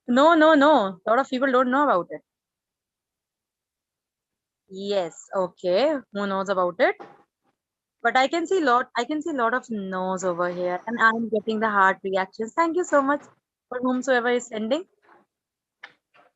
No, no, no. A lot of people don't know about it. Yes, okay. Who knows about it? But I can see lot of no's over here, and I'm getting the heart reactions. Thank you so much for whomsoever is sending.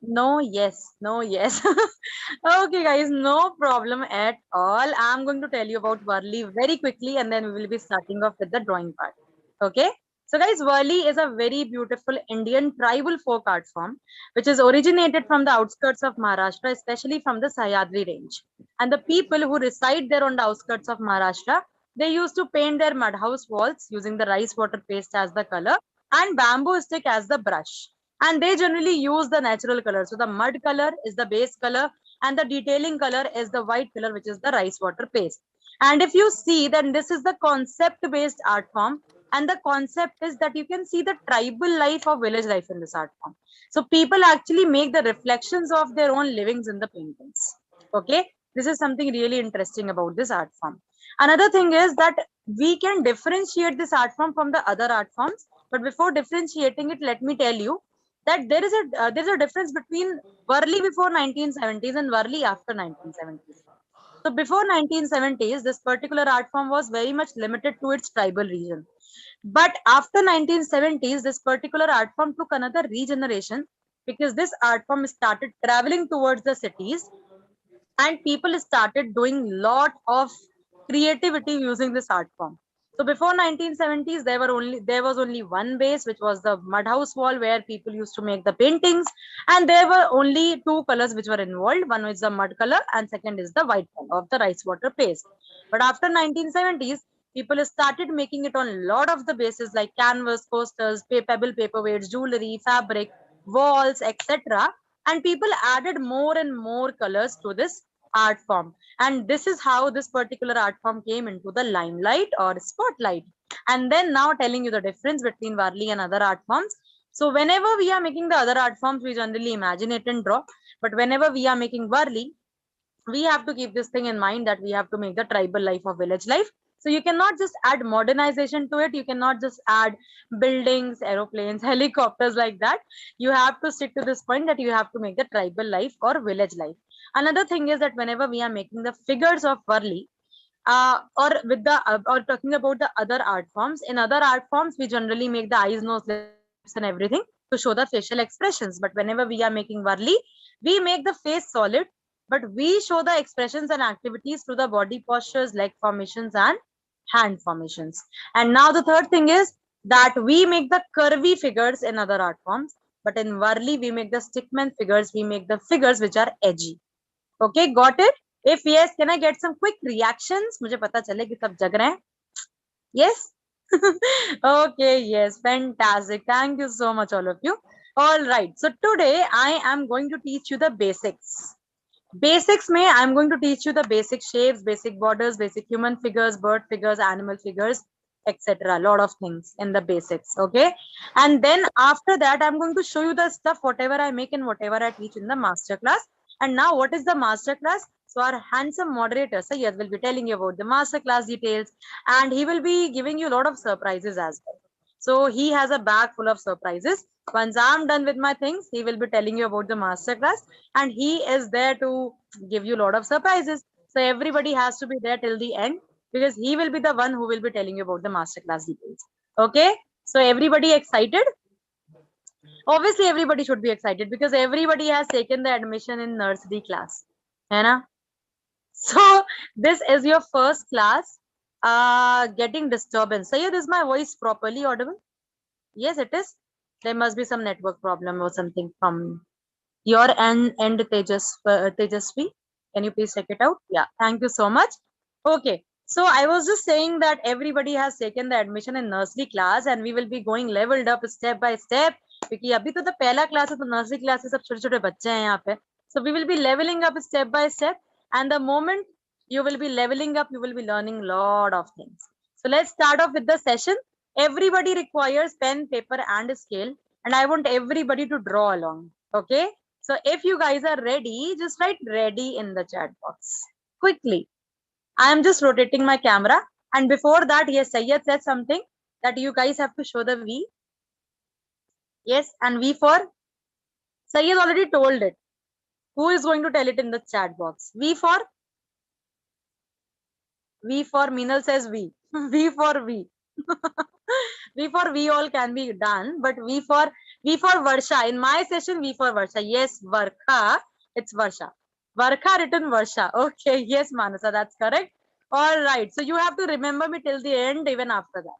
No, yes, no, yes. Okay, guys, no problem at all. I'm going to tell you about Warli very quickly, and then we will be starting off with the drawing part. Okay. So, guys, Warli is a very beautiful Indian tribal folk art form, which is originated from the outskirts of Maharashtra, especially from the Sahyadri Range. And the people who reside there on the outskirts of Maharashtra, they used to paint their mud house walls using the rice water paste as the color and bamboo stick as the brush, and they generally use the natural color. So the mud color is the base color and the detailing color is the white color, which is the rice water paste. And if you see, then this is the concept based art form, and the concept is that you can see the tribal life or village life in this art form. So people actually make the reflections of their own livings in the paintings. Okay, this is something really interesting about this art form. Another thing is that we can differentiate this art form from the other art forms, but before differentiating it, let me tell you that there is a difference between Warli before 1970s and Warli after 1970s. So before 1970s, this particular art form was very much limited to its tribal region. But after 1970s, this particular art form took another regeneration because this art form started traveling towards the cities, and people started doing lot of creativity using this art form. So before 1970s, there was only one base, which was the mud house wall where people used to make the paintings, and there were only two colors which were involved. One is the mud color, and second is the white color of the rice water paste. But after 1970s, people started making it on lot of the bases like canvas, posters, pebble paperweights, jewelry, fabric, walls, etc. And people added more and more colors to this art form, and this is how this particular art form came into the limelight or spotlight. And then now telling you the difference between Warli and other art forms. So whenever we are making the other art forms, we generally imagine it and draw, but whenever we are making Warli, we have to keep this thing in mind that we have to make the tribal life or village life. So you cannot just add modernization to it. You cannot just add buildings, aeroplanes, helicopters like that. You have to stick to this point that you have to make the tribal life or village life. Another thing is that whenever we are making the figures of Varli, or talking about the other art forms, in other art forms we generally make the eyes, nose, lips, and everything to show the facial expressions. But whenever we are making Varli, we make the face solid, but we show the expressions and activities through the body postures, leg formations, and hand formations. And now the third thing is that we make the curvy figures in other art forms, but in Varli we make the stickman figures. We make the figures which are edgy. Okay, got it? If yes, can I get some quick reactions? मुझे पता चले कि सब जग रहे हैं. Yes? Okay, yes, fantastic. Thank you so much, all of you. All right, so today I am going to teach you the basics. Basics में I'm going to teach you the basic shapes, basic borders, basic human figures, bird figures, animal figures, etc. A lot of things in the basics. Okay, and then after that I'm going to show you the stuff whatever I make and whatever I teach in the master class. And now what is the master class? So our handsome moderator Sayed will be telling you about the master class details, and he will be giving you a lot of surprises as well. So he has a bag full of surprises. Once I'm done with my things, he will be telling you about the master class, and he is there to give you a lot of surprises. So everybody has to be there till the end because he will be the one who will be telling you about the master class details. Okay, so everybody excited? Obviously everybody should be excited because everybody has taken the admission in nursery class, है ना? So this is your first class. Getting disturbance. Sayed, is my voice properly audible? Yes, it is. There must be some network problem or something from your end, Tejasvi. Can you please check it out? Yeah, thank you so much. Okay, so I was just saying that everybody has taken the admission in nursery class, and we will be going leveled up step by step. क्योंकि अभी तो पहला class है, तो nursery class से सब छोटे छोटे बच्चे हैं यहाँ पे. So we will be leveling up step by step, and the moment you will be leveling up, you will be learning lot of things. So let's start off with the session. Everybody requires pen, paper, and a scale, and I want everybody to draw along. Okay. So if you guys are ready, just write ready in the chat box quickly. I am just rotating my camera. And before that, yes, Sayyed said something that you guys have to show the V. Yes, and V for Sayyid already told it. Who is going to tell it in the chat box? V for Meenal says V. V for V. V for we all can be done, but V for Varsha. In my session, V for Varsha. Yes, Varkha. It's Varsha. Varkha written Varsha. Okay, yes, Manasa, that's correct. All right. So you have to remember me till the end, even after that.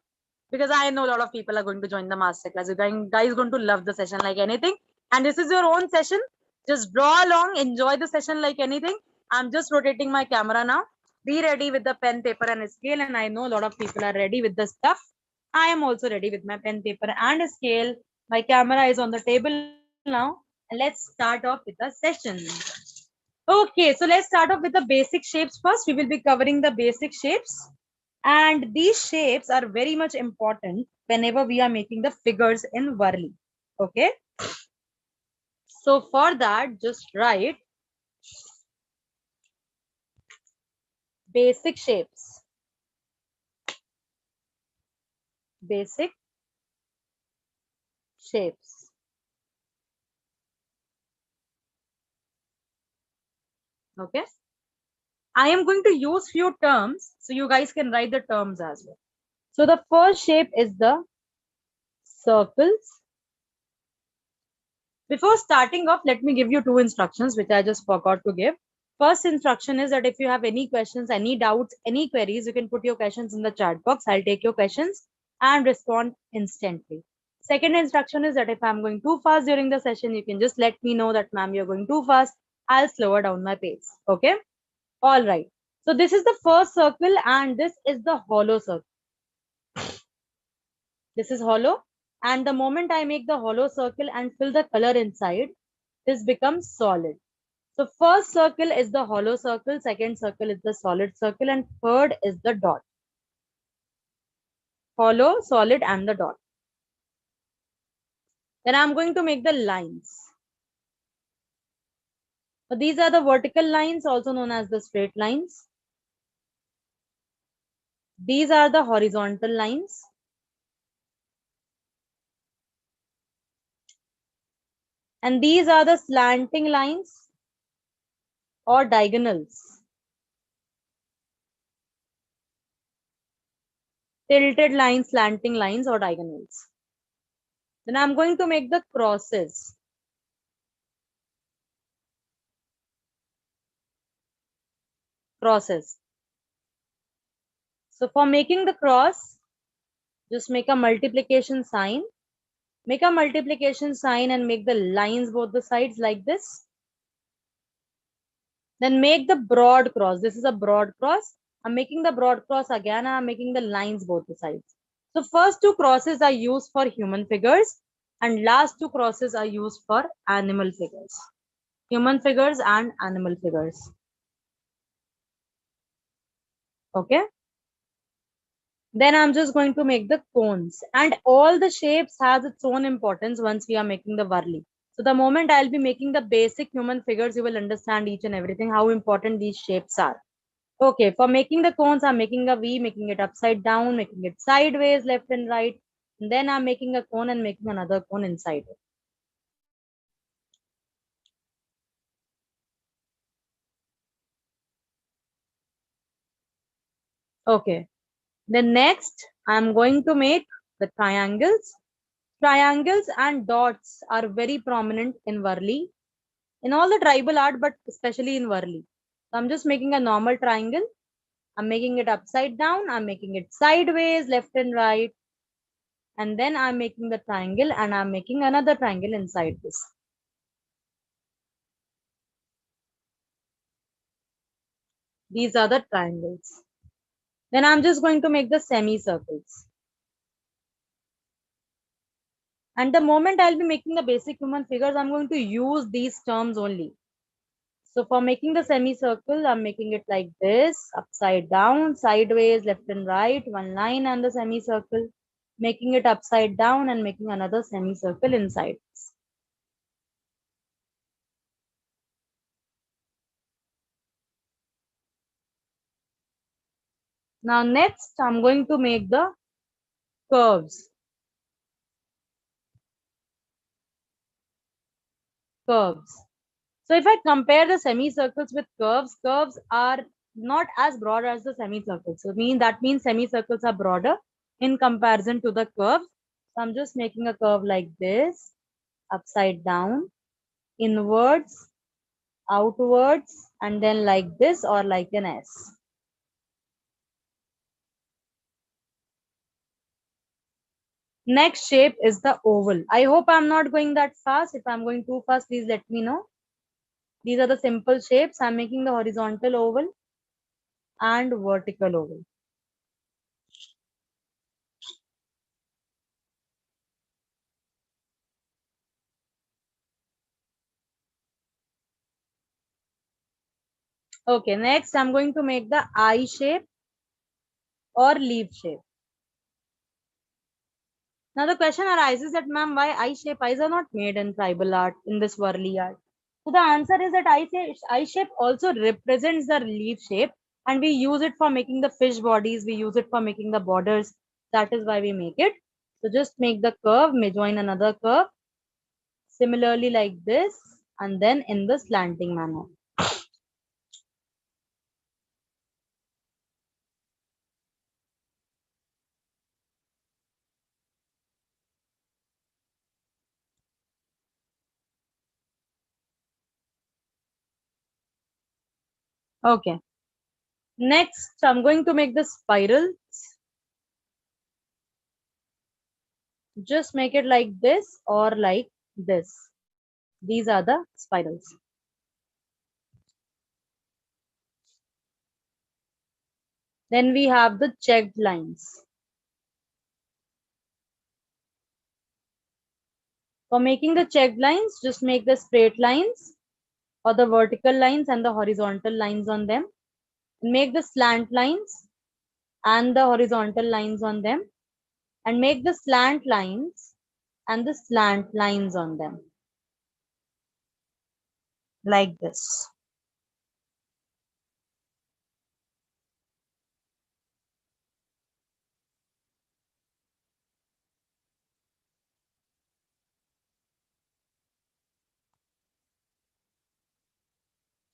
Because I know a lot of people are going to join the masterclass. You guys going to love the session like anything. And this is your own session. Just draw along, enjoy the session like anything. I'm just rotating my camera now. Be ready with the pen, paper, and scale. And I know a lot of people are ready with the stuff. I am also ready with my pen, paper, and scale. My camera is on the table now. And let's start off with the session. Okay, so let's start off with the basic shapes first. We will be covering the basic shapes. And these shapes are very much important whenever we are making the figures in Warli. Okay. So for that, just write basic shapes. Basic shapes. Okay. I am going to use few terms so you guys can write the terms as well. So the first shape is the circles. Before starting off, let me give you two instructions which I just forgot to give. First instruction is that if you have any questions, any doubts, any queries, you can put your questions in the chat box. I'll take your questions and respond instantly. Second instruction is that if I'm going too fast during the session, you can just let me know that, ma'am, you're going too fast. I'll slower down my pace. Okay. All right. So this is the first circle and this is the hollow circle. This is hollow. And the moment I make the hollow circle and fill the color inside, this becomes solid. So first circle is the hollow circle, second circle is the solid circle, and third is the dot. Hollow, solid, and the dot. Then I'm going to make the lines. So these are the vertical lines, also known as the straight lines. These are the horizontal lines. And these are the slanting lines or diagonals. Tilted lines, slanting lines, or diagonals. Then I'm going to make the crosses. Crosses. So for making the cross, just make a multiplication sign. Make a multiplication sign and make the lines both the sides like this. Then make the broad cross. This is a broad cross. I'm making the broad cross again and I'm making the lines both the sides. So first two crosses are used for human figures and last two crosses are used for animal figures. Human figures and animal figures. Okay. Then I'm just going to make the cones and all the shapes has its own importance once we are making the Warli. So the moment I'll be making the basic human figures, you will understand each and everything, how important these shapes are. Okay, for making the cones, I'm making a V, making it upside down, making it sideways, left and right. And then I'm making a cone and making another cone inside it. Okay. Then next, I'm going to make the triangles. Triangles and dots are very prominent in Warli. In all the tribal art, but especially in Warli. So I'm just making a normal triangle. I'm making it upside down. I'm making it sideways, left and right. And then I'm making the triangle and I'm making another triangle inside this. These are the triangles. Then I'm just going to make the semicircles. And the moment I'll be making the basic human figures, I'm going to use these terms only. So for making the semicircle, I'm making it like this, upside down, sideways, left and right, one line and the semicircle, making it upside down and making another semicircle inside this. Now next, I'm going to make the curves. curves. So if I compare the semicircles with curves, curves are not as broad as the semicircles. So that means semicircles are broader in comparison to the curves. So I'm just making a curve like this, upside down, inwards, outwards, and then like this or like an S. Next shape is the oval. I hope I'm not going that fast. If I'm going too fast, please let me know. These are the simple shapes. I'm making the horizontal oval and vertical oval. Okay, next I'm going to make the eye shape or leaf shape. Now the question arises that, ma'am, why eye shape? Eyes are not made in tribal art, in this Warli art. So the answer is that eye shape also represents the leaf shape, and we use it for making the fish bodies. We use it for making the borders. That is why we make it. So just make the curve, may join another curve, similarly like this, and then in the slanting manner. Okay. Next, I'm going to make the spiral. Just make it like this or like this. These are the spirals. Then we have the checked lines. For making the checked lines, just make the straight lines or the vertical lines and the horizontal lines on them. Make the slant lines and the horizontal lines on them. And make the slant lines and the slant lines on them. Like this.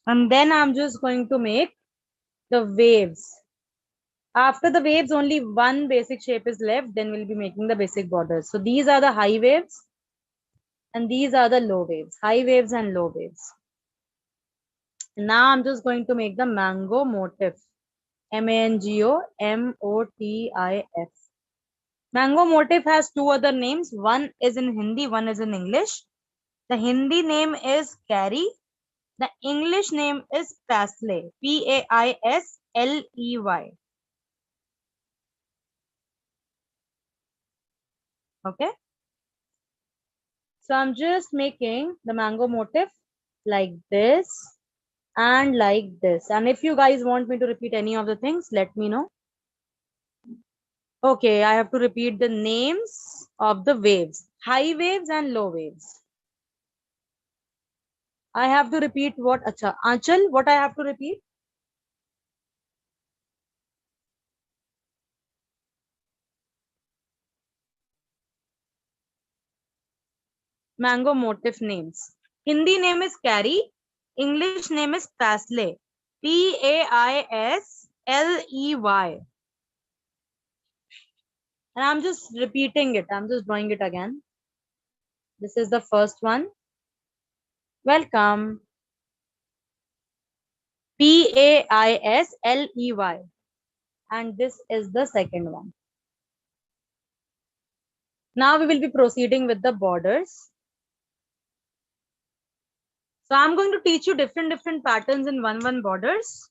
And then I'm just going to make the waves. After the waves, only one basic shape is left. Then we'll be making the basic borders. So these are the high waves and these are the low waves. High waves and low waves. Now I'm just going to make the mango motif. MANGO MOTIF. Mango motif has two other names. One is in Hindi, one is in English. The Hindi name is Carry. The English name is Paisley. PAISLEY. Okay. So I'm just making the mango motif like this and like this. And if you guys want me to repeat any of the things, let me know. Okay, I have to repeat the names of the waves. High waves and low waves. I have to repeat what? Acha. Anchal, what I have to repeat? Mango motif names. Hindi name is Carry. English name is Paisley. PAISLEY. And I'm just repeating it. I'm just drawing it again. This is the first one. Welcome. PAISLEY. And this is the second one. Now we will be proceeding with the borders. So I'm going to teach you different patterns in 1-1 borders.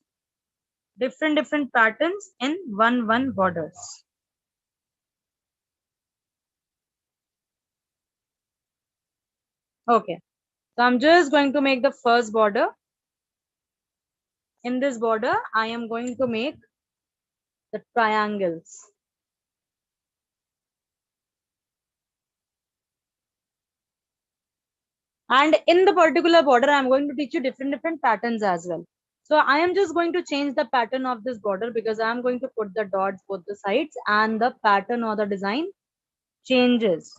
Different patterns in 1-1 borders. Okay. So I'm just going to make the first border. In this border, I am going to make the triangles. And in the particular border, I'm going to teach you different patterns as well. So I am just going to change the pattern of this border because I'm going to put the dots both the sides and the pattern or the design changes.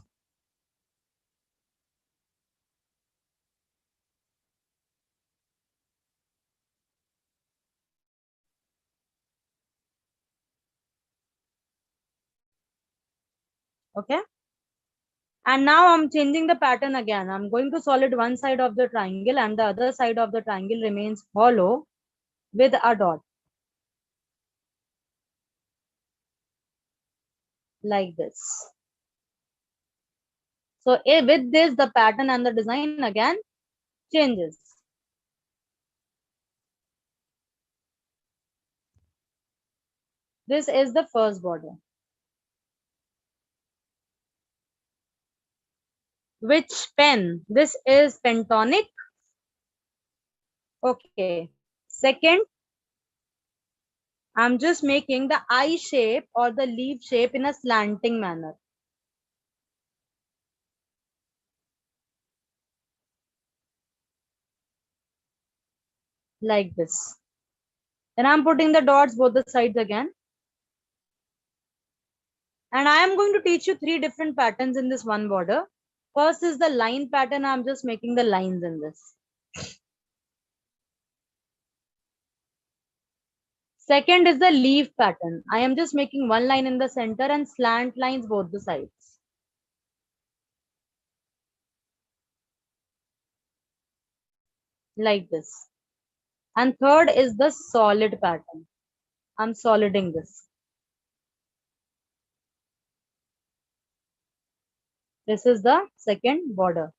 Okay. And now I'm changing the pattern again. I'm going to solid one side of the triangle and the other side of the triangle remains hollow with a dot like this. So with this, the pattern and the design again changes. This is the first border. Which pen? This is pentonic. Okay. Second, I'm just making the eye shape or the leaf shape in a slanting manner. Like this. Then I'm putting the dots both the sides again. And I am going to teach you 3 different patterns in this one border. First is the line pattern. I'm just making the lines in this. Second is the leaf pattern. I am just making one line in the center and slant lines both the sides. Like this. And third is the solid pattern. I'm soliding this. This is the second border.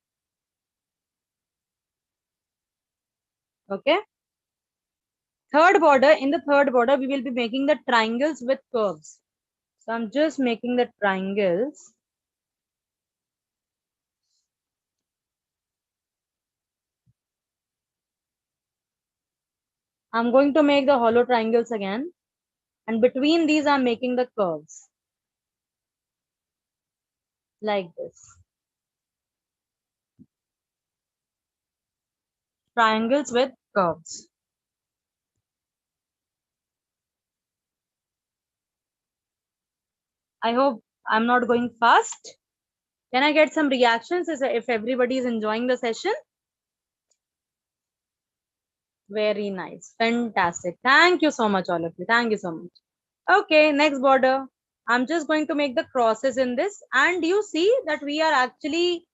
Okay. Third border, in the third border, we will be making the triangles with curves. So I'm just making the triangles. I'm going to make the hollow triangles again. And between these, I'm making the curves. Like this. Triangles with curves. I hope I'm not going fast. Can I get some reactions if everybody is enjoying the session? Very nice. Fantastic. Thank you so much, all of you. Thank you so much. Okay, next border. I'm just going to make the crosses in this. And you see that we are actually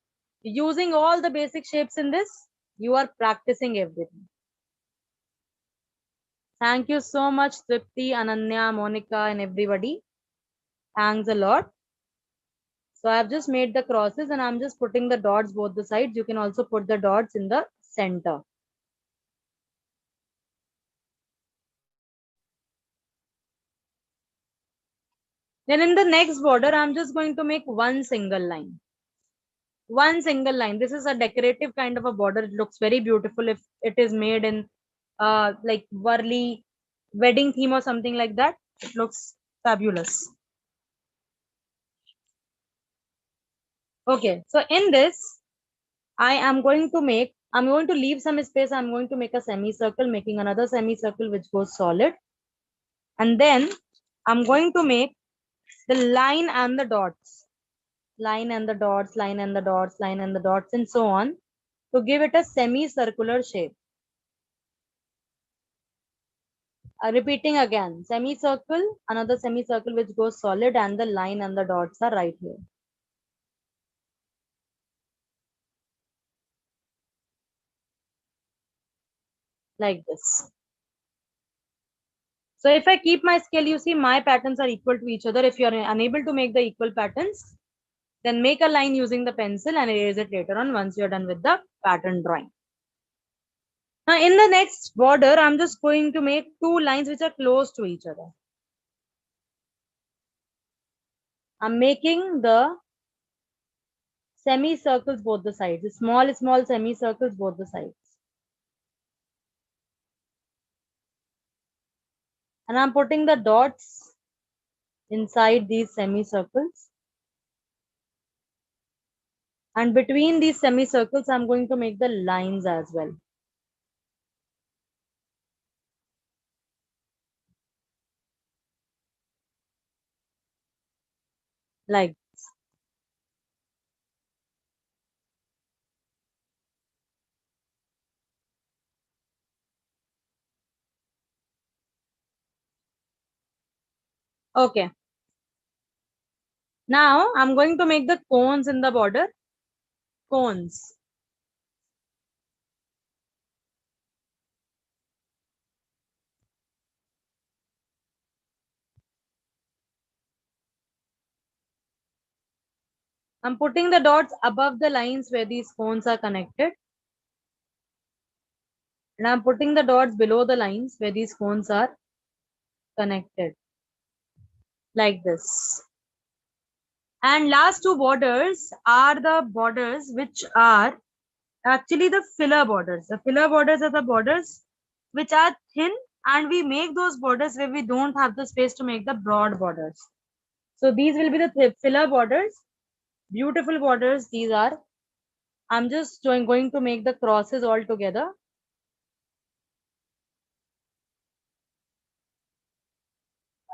using all the basic shapes in this. You are practicing everything. Thank you so much, Tripti, Ananya, Monica, and everybody. Thanks a lot. So I've just made the crosses and I'm just putting the dots both the sides. You can also put the dots in the center. Then in the next border, I'm just going to make one single line. One single line. This is a decorative kind of a border. It looks very beautiful if it is made in like Warli wedding theme or something like that. It looks fabulous. Okay, so in this, I'm going to leave some space. I'm going to make a semicircle, making another semicircle which goes solid. And then I'm going to make the line and the dots, line and the dots, line and the dots, line and the dots, and so on to give it a semicircular shape. Repeating again, semicircle, another semicircle which goes solid, and the line and the dots are right here. Like this. So if I keep my scale, you see my patterns are equal to each other. If you are unable to make the equal patterns, then make a line using the pencil and erase it later on once you're done with the pattern drawing. Now in the next border, I'm just going to make two lines which are close to each other. I'm making the semicircles both the sides, small semicircles both the sides. And I'm putting the dots inside these semicircles. And between these semicircles, I'm going to make the lines as well. Like this. Okay. Now I'm going to make the cones in the border. Cones. I'm putting the dots above the lines where these cones are connected. And I'm putting the dots below the lines where these cones are connected. Like this. And last two borders are the borders which are actually the filler borders. The filler borders are the borders which are thin, and we make those borders where we don't have the space to make the broad borders. So these will be the filler borders. Beautiful borders these are. I'm just going to make the crosses all together.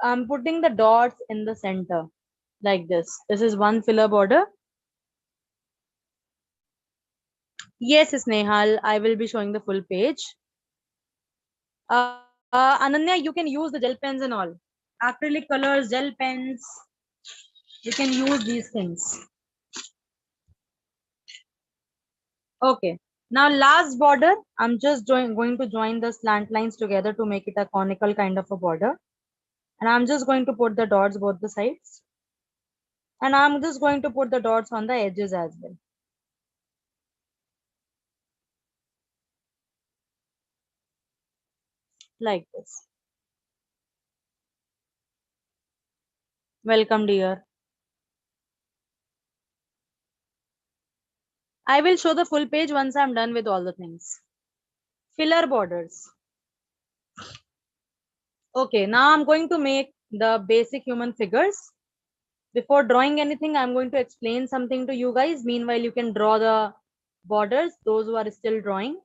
I'm putting the dots in the center like this. This is one filler border. Yes, Snehal, I will be showing the full page. Ananya, you can use the gel pens and all. Acrylic colors, gel pens. You can use these things. Okay. Now last border, I'm just going to join the slant lines together to make it a conical kind of a border. And I'm just going to put the dots both the sides. And I'm just going to put the dots on the edges as well. Like this. Welcome, dear. I will show the full page once I'm done with all the things. Filler borders. Okay, now I'm going to make the basic human figures. Before drawing anything, I'm going to explain something to you guys. Meanwhile, you can draw the borders, those who are still drawing.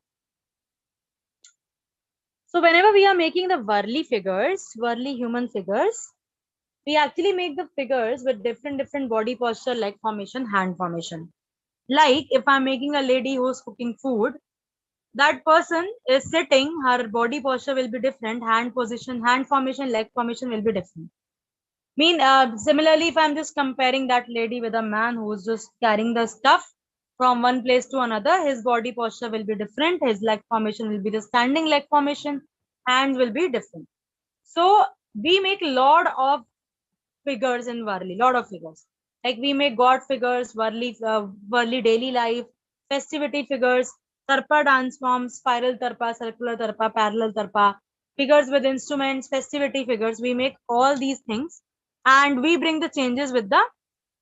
So whenever we are making the Warli figures, Warli human figures, we actually make the figures with different body posture, leg formation, hand formation. Like if I'm making a lady who's cooking food, that person is sitting, her body posture will be different, hand position, hand formation, leg formation will be different. Similarly, if I'm just comparing that lady with a man who's just carrying the stuff from one place to another, his body posture will be different, his leg formation will be the standing leg formation, hands will be different. So we make a lot of figures in Warli, lot of figures. Like we make god figures, Warli daily life, festivity figures, tarpa dance forms, spiral tarpa, circular tarpa, parallel tarpa, figures with instruments, festivity figures. We make all these things and we bring the changes with the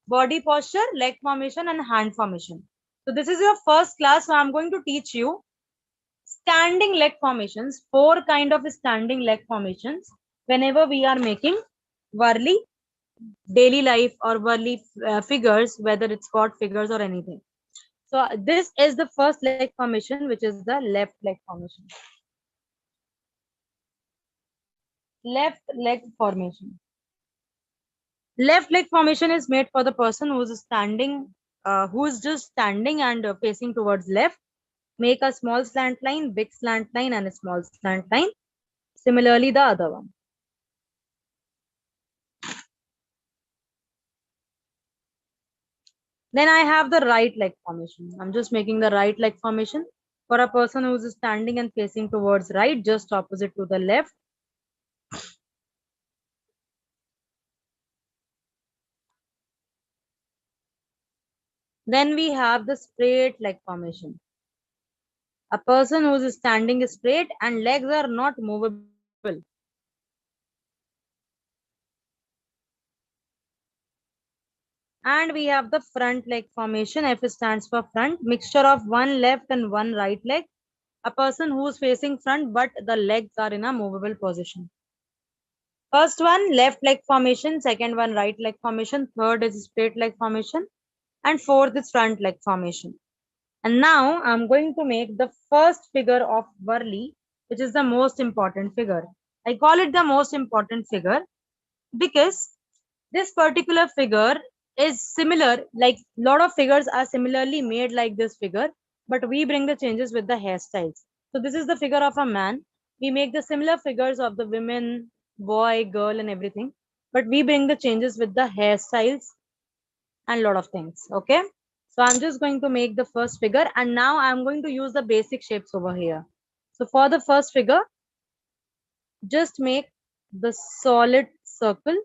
body posture, leg formation and hand formation. So this is your first class. So I'm going to teach you standing leg formations, four kind of standing leg formations whenever we are making Warli daily life or Warli figures, whether it's god figures or anything. So this is the first leg formation, which is the left leg formation. Left leg formation. Left leg formation is made for the person who's standing, who is just standing and facing towards left. Make a small slant line, big slant line, and a small slant line. Similarly, the other one. Then I have the right leg formation. I'm just making the right leg formation for a person who's standing and facing towards right, just opposite to the left. Then we have the straight leg formation. A person who is standing straight and legs are not movable. And we have the front leg formation. F stands for front. Mixture of one left and one right leg. A person who is facing front but the legs are in a movable position. First one, left leg formation. Second one, right leg formation. Third is straight leg formation. And fourth is front leg formation. And now I'm going to make the first figure of Warli, which is the most important figure. I call it the most important figure because this particular figure is similar, like lot of figures are similarly made like this figure, but we bring the changes with the hairstyles. So this is the figure of a man. We make the similar figures of the women, boy, girl, and everything, but we bring the changes with the hairstyles and lot of things. Okay. So I'm just going to make the first figure, and now I'm going to use the basic shapes over here. So for the first figure, just make the solid circle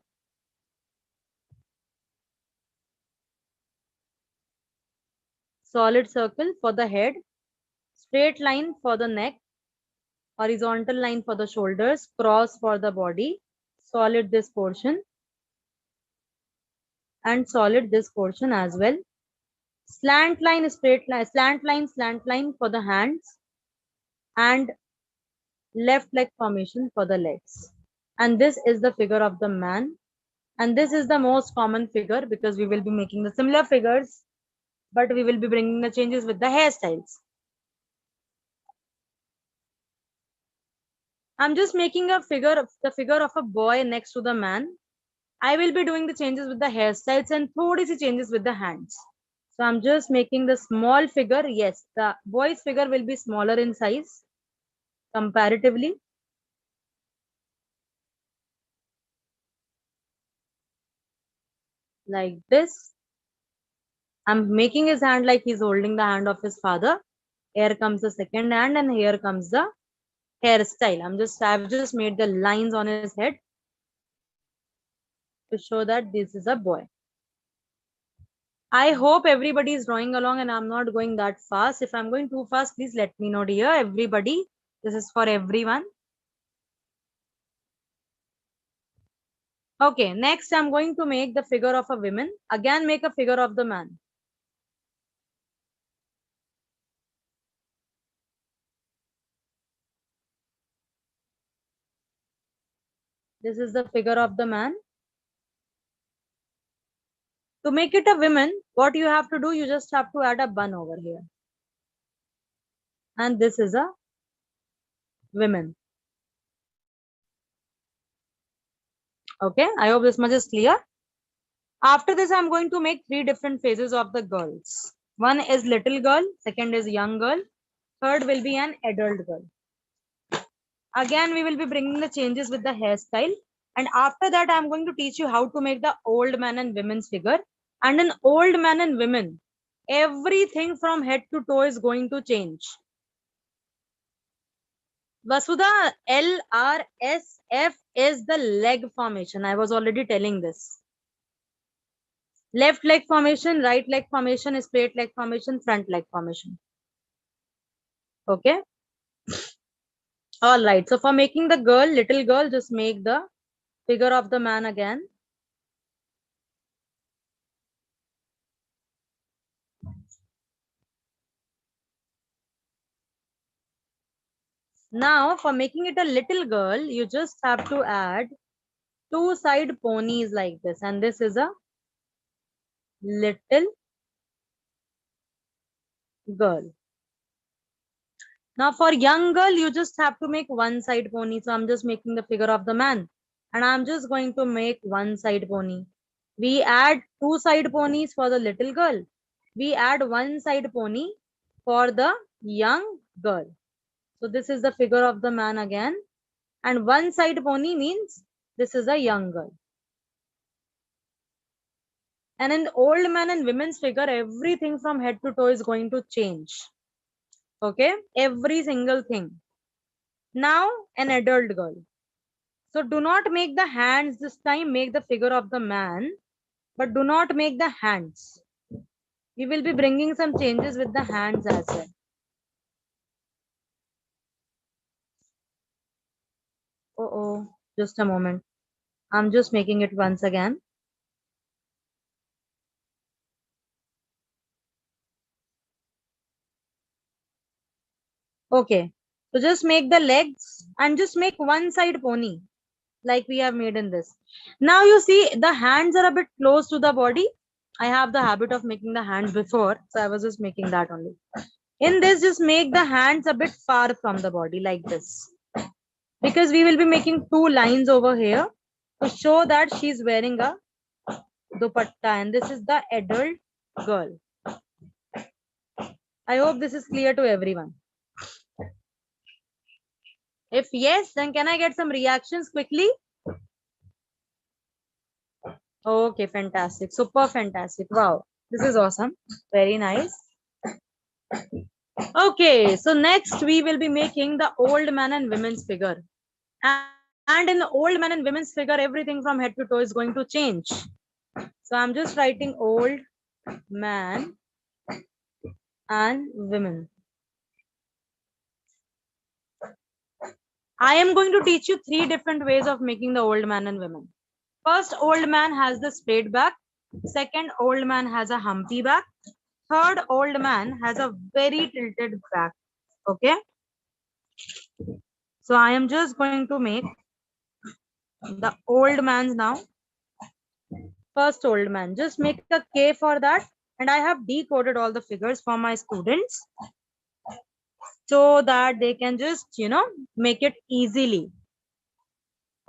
for the head, straight line for the neck, horizontal line for the shoulders, cross for the body, solid this portion, and solid this portion as well. Slant line, straight line, slant line for the hands, and left leg formation for the legs. And this is the figure of the man. And this is the most common figure because we will be making the similar figures, but we will be bringing the changes with the hairstyles. I'm just making a figure of the figure of a boy next to the man. I will be doing the changes with the hairstyles and thodi si changes with the hands. So I'm just making the small figure. Yes, the boy's figure will be smaller in size comparatively. Like this. I'm making his hand like he's holding the hand of his father. Here comes the second hand and here comes the hairstyle. I've just made the lines on his head to show that this is a boy. I hope everybody is drawing along and I'm not going that fast. If I'm going too fast, please let me know, dear. Everybody, this is for everyone. Okay, next I'm going to make the figure of a woman. Again, make a figure of the man. This is the figure of the man. To make it a woman, what you have to do, you just have to add a bun over here. And this is a woman. Okay, I hope this much is clear. After this, I'm going to make three different phases of the girls. One is little girl, second is young girl, third will be an adult girl. Again, we will be bringing the changes with the hairstyle. And after that, I'm going to teach you how to make the old man and women's figure. And in old man and women, everything from head to toe is going to change. Vasudha, LRSF is the leg formation. I was already telling this. Left leg formation, right leg formation, straight leg formation, front leg formation. Okay. All right. So for making the girl, little girl, just make the figure of the man again. Now for making it a little girl, you just have to add two side ponies like this. And this is a little girl. Now for young girl, you just have to make one side pony. So I'm just making the figure of the man. And I'm just going to make one side pony. We add two side ponies for the little girl. We add one side pony for the young girl. So this is the figure of the man again. And one side pony means this is a young girl. And in old man and women's figure, everything from head to toe is going to change. Okay, every single thing. Now an adult girl. So do not make the hands this time, make the figure of the man, but do not make the hands. We will be bringing some changes with the hands as well. Oh, just a moment. I'm just making it once again. Okay, so just make the legs and just make one side pony like we have made in this. Now you see the hands are a bit close to the body. I have the habit of making the hands before, so I was just making that only. In this, just make the hands a bit far from the body like this. Because we will be making two lines over here to show that she's wearing a dupatta and this is the adult girl. I hope this is clear to everyone. If yes, then can I get some reactions quickly? Okay, fantastic. Super fantastic. Wow. This is awesome. Very nice. Okay, so next we will be making the old man and women's figure. And in the old man and women's figure, everything from head to toe is going to change. So I'm just writing old man and women. I am going to teach you three different ways of making the old man and women. First, old man has the straight back. Second, old man has a humpy back. Third, old man has a very tilted back. Okay. So I am just going to make the old man's now. First old man. Just make a K for that. And I have decoded all the figures for my students so that they can just, make it easily.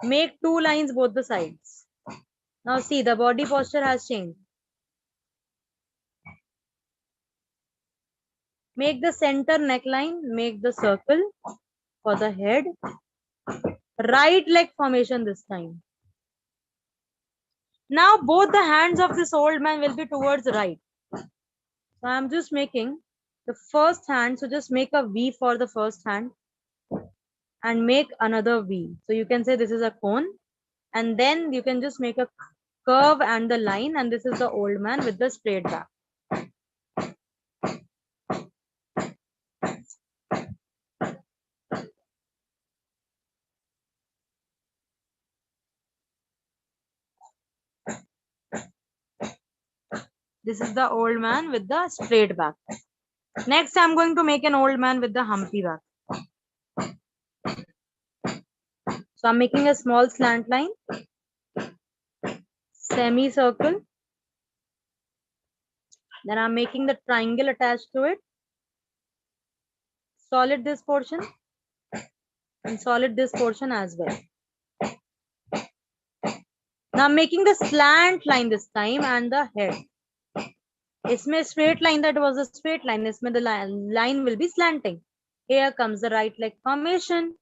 Make two lines both the sides. Now see, the body posture has changed. Make the center neckline, make the circle for the head. Right leg formation this time. Now both the hands of this old man will be towards right. So I'm just making the first hand. So just make a V for the first hand and make another V. So you can say this is a cone. And then you can just make a curve and the line. And this is the old man with the straight back. This is the old man with the straight back. Next, I'm going to make an old man with the humpy back. So I'm making a small slant line, semicircle. Then I'm making the triangle attached to it. Solid this portion and solid this portion as well. Now I'm making the slant line this time and the head. इसमें straight line, that was a straight line. इसमें the line will be slanting. Here comes the right leg formation.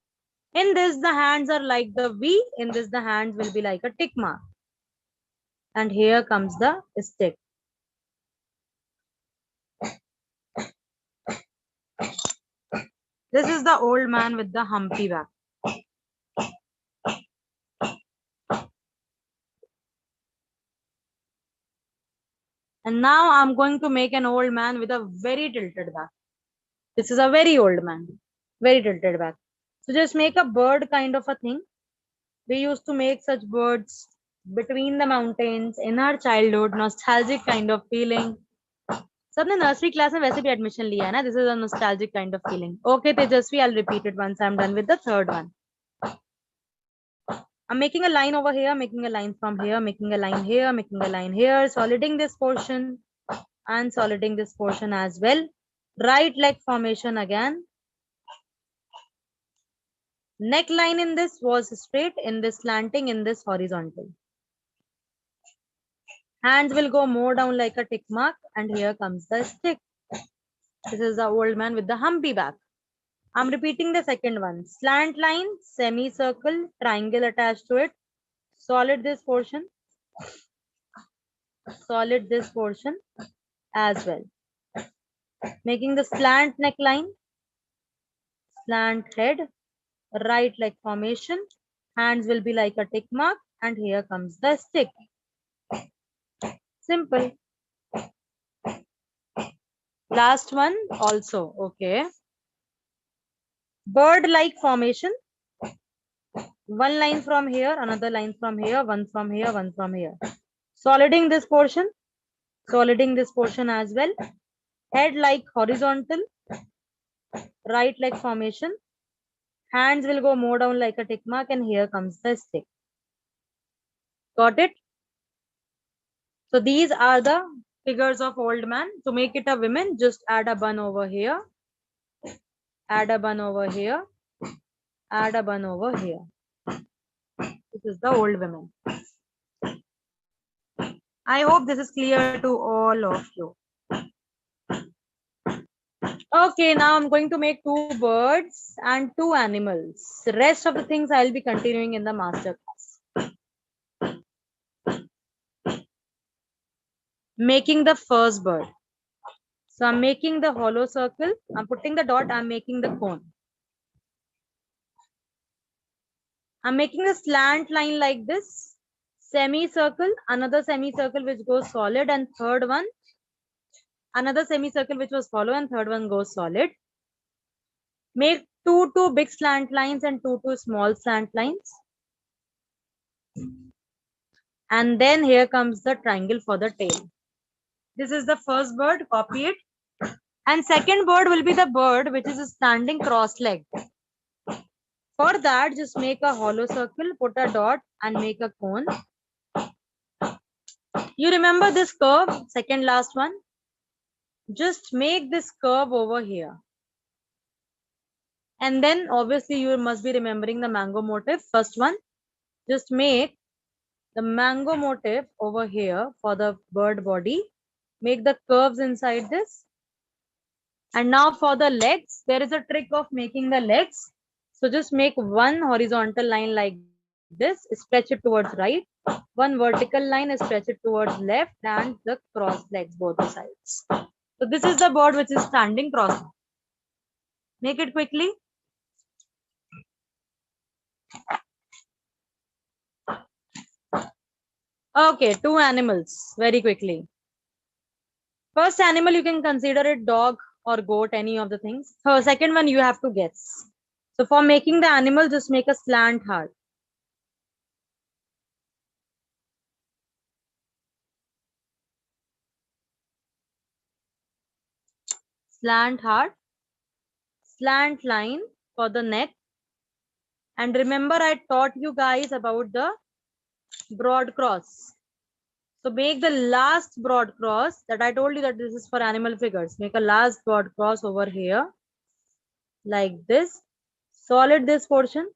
In this, the hands are like the V. In this, the hands will be like a tick mark. And here comes the stick. This is the old man with the humpy back. And now I'm going to make an old man with a very tilted back. This is a very old man, very tilted back. So just make a bird kind of a thing. We used to make such birds between the mountains in our childhood, nostalgic kind of feeling. सबने nursery class में वैसे भी admission लिया है ना? This is a nostalgic kind of feeling. Okay, Tejasvi, I'll repeat it once I'm done with the third one. I'm making a line over here, making a line from here, making a line here, making a line here, soliding this portion and soliding this portion as well. Right leg formation again. Neckline in this was straight, in this slanting, in this horizontal. Hands will go more down like a tick mark, and here comes the stick. This is the old man with the humpy back. I'm repeating the second one. Slant line, semicircle, triangle attached to it. Solid this portion. Solid this portion as well. Making the slant neckline, slant head, right leg formation. Hands will be like a tick mark, and here comes the stick. Simple. Last one also. Okay. Bird-like formation. One line from here, another line from here, one from here, one from here. Soliding this portion. Soliding this portion as well. Head like horizontal. Right leg formation. Hands will go more down like a tick mark, and here comes the stick. Got it? So these are the figures of old man. To make it a woman, just add a bun over here. Add a bun over here. Add a bun over here. This is the old women. I hope this is clear to all of you. Okay, now I'm going to make two birds and two animals. The rest of the things I'll be continuing in the master class. making the first bird. So I'm making the hollow circle. I'm putting the dot. I'm making the cone. I'm making a slant line like this. Semicircle, another semicircle which goes solid, and third one, another semicircle which was hollow, and third one goes solid. Make two big slant lines and two small slant lines. And then here comes the triangle for the tail. This is the first bird, copy it. And second bird will be the bird which is standing cross-legged. For that, just make a hollow circle, put a dot and make a cone. You remember this curve, second last one? Just make this curve over here. And then obviously you must be remembering the mango motif. First one, just make the mango motif over here for the bird body. Make the curves inside this. And now for the legs, there is a trick of making the legs. So just make one horizontal line like this, stretch it towards right. One vertical line, stretch it towards left, and the cross legs both the sides. So this is the bird which is standing cross. Make it quickly. Okay, two animals very quickly. First animal, you can consider it dog or goat, any of the things. So second one, you have to guess. So for making the animal, just make a slant heart. Slant heart. Slant line for the neck. And remember, I taught you guys about the broad cross. So make the last broad cross that I told you that this is for animal figures. Make a last broad cross over here like this. Solid this portion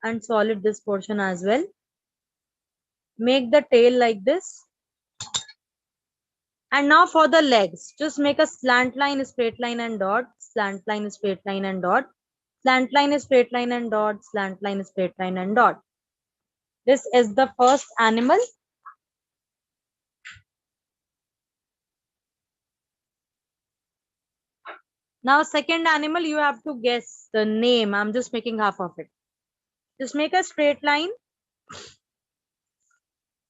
and solid this portion as well. Make the tail like this. And now for the legs, just make a slant line, straight line and dot, slant line, straight line and dot, slant line, straight line and dot, slant line, straight line and dot. This is the first animal. Now second animal, you have to guess the name. I'm just making half of it. Just make a straight line.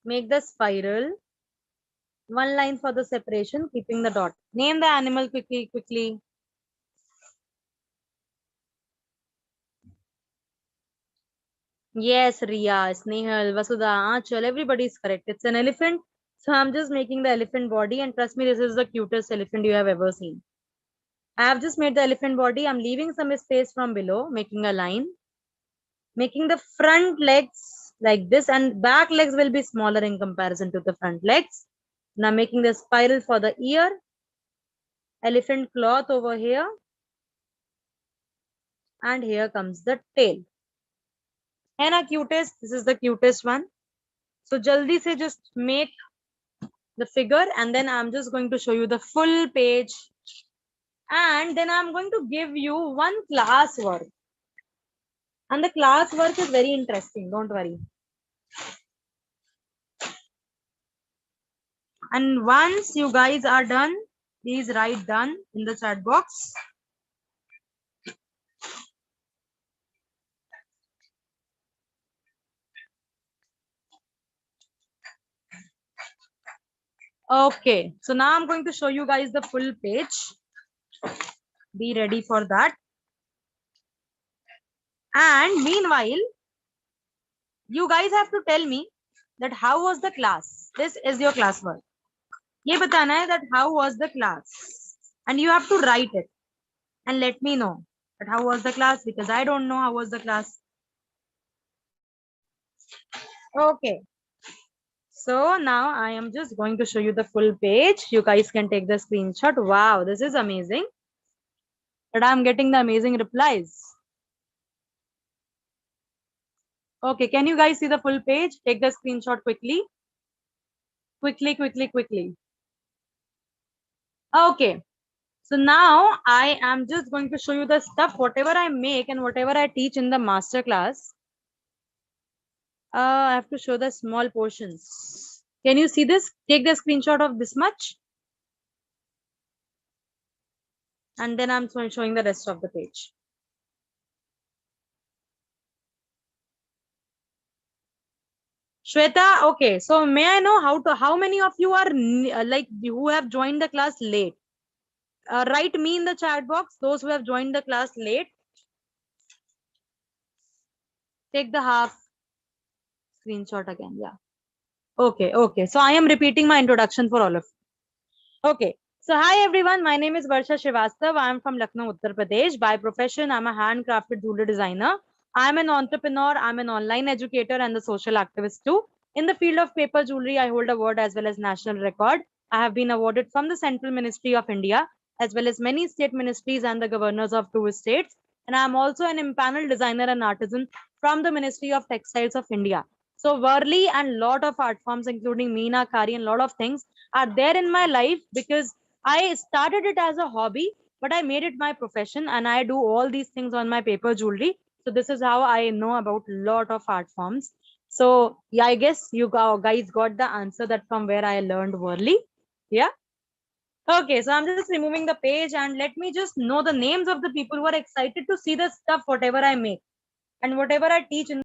Make the spiral. One line for the separation, keeping the dot. Name the animal quickly. Yes, Riya, Snehal, Vasudha, Achal, everybody is correct. It's an elephant. So I'm just making the elephant body, and trust me, this is the cutest elephant you have ever seen. I have just made the elephant body. I'm leaving some space from below, making a line. Making the front legs like this, and back legs will be smaller in comparison to the front legs. Now making the spiral for the ear. Elephant cloth over here. And here comes the tail. Henna cutest, this is the cutest one. So jaldi se just make the figure, and then I'm just going to show you the full page. And then I'm going to give you one class work. And the class work is very interesting, don't worry. And once you guys are done, please write done in the chat box. Okay, so now I'm going to show you guys the full page. Be ready for that. And meanwhile, you guys have to tell me that how was the class. This is your class work. ये बताना है that how was the class. And you have to write it. And let me know that how was the class, because I don't know how was the class. Okay. So now I am just going to show you the full page. You guys can take the screenshot. Wow, this is amazing. But I'm getting the amazing replies. Okay, can you guys see the full page? Take the screenshot quickly. Quickly. Okay. So now I am just going to show you the stuff, whatever I make and whatever I teach in the master class. I have to show the small portions. Can you see this? Take the screenshot of this much. And then I'm showing the rest of the page. Shweta, okay. So may I know how many of you are like who have joined the class late? Write me in the chat box. Those who have joined the class late, take the half screenshot again. Yeah. Okay. Okay. So I am repeating my introduction for all of you. Okay. So hi everyone. My name is Varsha Srivastav. I am from Lucknow, Uttar Pradesh. By profession, I'm a handcrafted jewelry designer. I'm an entrepreneur. I'm an online educator and a social activist too. In the field of paper jewelry, I hold award as well as national record. I have been awarded from the Central Ministry of India as well as many state ministries and the governors of two states. And I'm also an empaneled designer and artisan from the Ministry of Textiles of India. So Warli and lot of art forms, including Meena, Kari, and lot of things are there in my life because I started it as a hobby, but I made it my profession and I do all these things on my paper jewelry. So this is how I know about lot of art forms. So yeah, I guess you guys got the answer that from where I learned Warli. Yeah. Okay, so I'm just removing the page and let me just know the names of the people who are excited to see the stuff, whatever I make and whatever I teach in